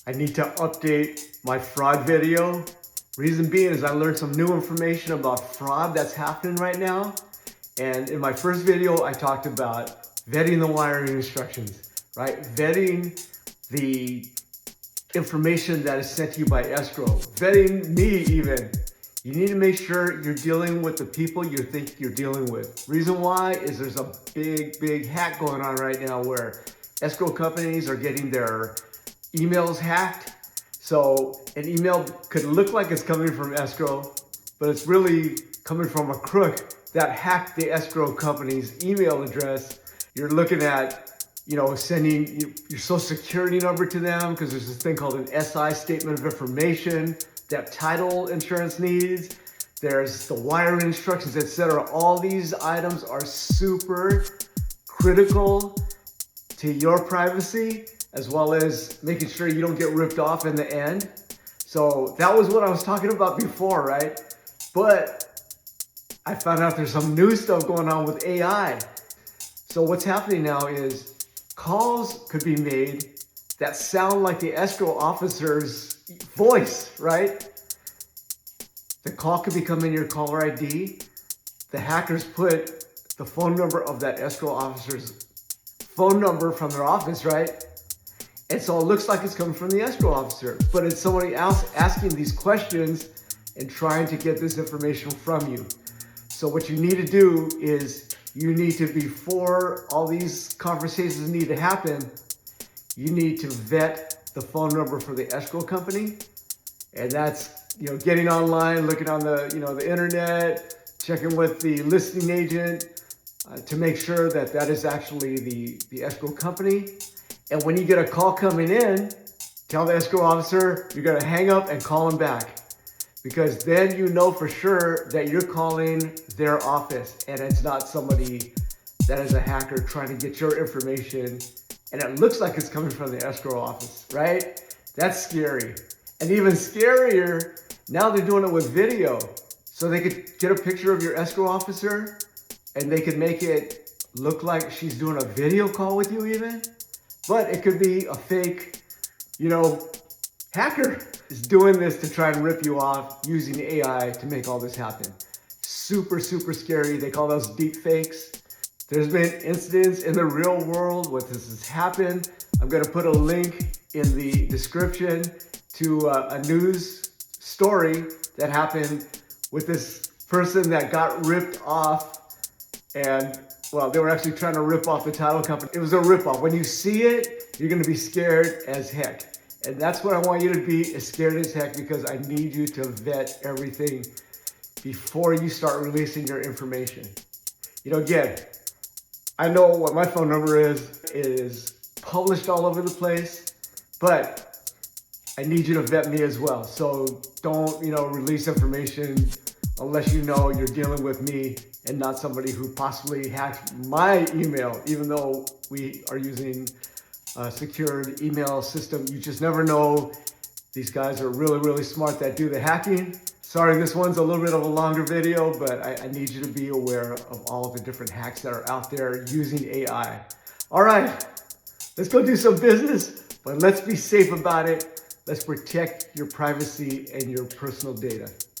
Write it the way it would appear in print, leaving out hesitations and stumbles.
I need to update my fraud video. Reason being is I learned some new information about fraud that's happening right now. And in my first video, I talked about vetting the wiring instructions, right? Vetting the information that is sent to you by escrow, vetting me even. You need to make sure you're dealing with the people you think you're dealing with. Reason why is there's a big hack going on right now where escrow companies are getting their emails hacked. So an email could look like it's coming from escrow, but it's really coming from a crook that hacked the escrow company's email address. You're looking at, sending your social security number to them because there's this thing called an SI, statement of information, that title insurance needs. There's the wiring instructions, etc. All these items are super critical to your privacy, as well as making sure you don't get ripped off in the end. So that was what I was talking about before, right? But I found out there's some new stuff going on with AI. So what's happening now is calls could be made that sound like the escrow officer's voice, right? The call could be coming in your caller ID. The hackers put the phone number of that escrow officer's phone number from their office, right? And so it looks like it's coming from the escrow officer, but it's somebody else asking these questions and trying to get this information from you. So what you need to do is you need to, before all these conversations need to happen, you need to vet the phone number for the escrow company. And that's, getting online, looking on the, the internet, checking with the listing agent to make sure that that is actually the escrow company. And when you get a call coming in, tell the escrow officer you're gonna hang up and call them back. Because then you know for sure that you're calling their office and it's not somebody that is a hacker trying to get your information and it looks like it's coming from the escrow office, right? That's scary. And even scarier, now they're doing it with video. So they could get a picture of your escrow officer and they could make it look like she's doing a video call with you even. But it could be a fake, hacker is doing this to try and rip you off using AI to make all this happen. Super scary. They call those deep fakes. There's been incidents in the real world where this has happened. I'm gonna put a link in the description to a news story that happened with this person that got ripped off. And well, they were actually trying to rip off the title company. It was a rip off. When you see it, you're gonna be scared as heck. And that's what I want you to be, as scared as heck, because I need you to vet everything before you start releasing your information. Again, I know what my phone number is. It is published all over the place, but I need you to vet me as well. So don't, release information unless you know you're dealing with me and not somebody who possibly hacked my email, even though we are using a secured email system. You just never know. These guys are really smart that do the hacking. Sorry, this one's a little bit of a longer video, but I need you to be aware of all the different hacks that are out there using AI. All right, let's go do some business, but let's be safe about it. Let's protect your privacy and your personal data.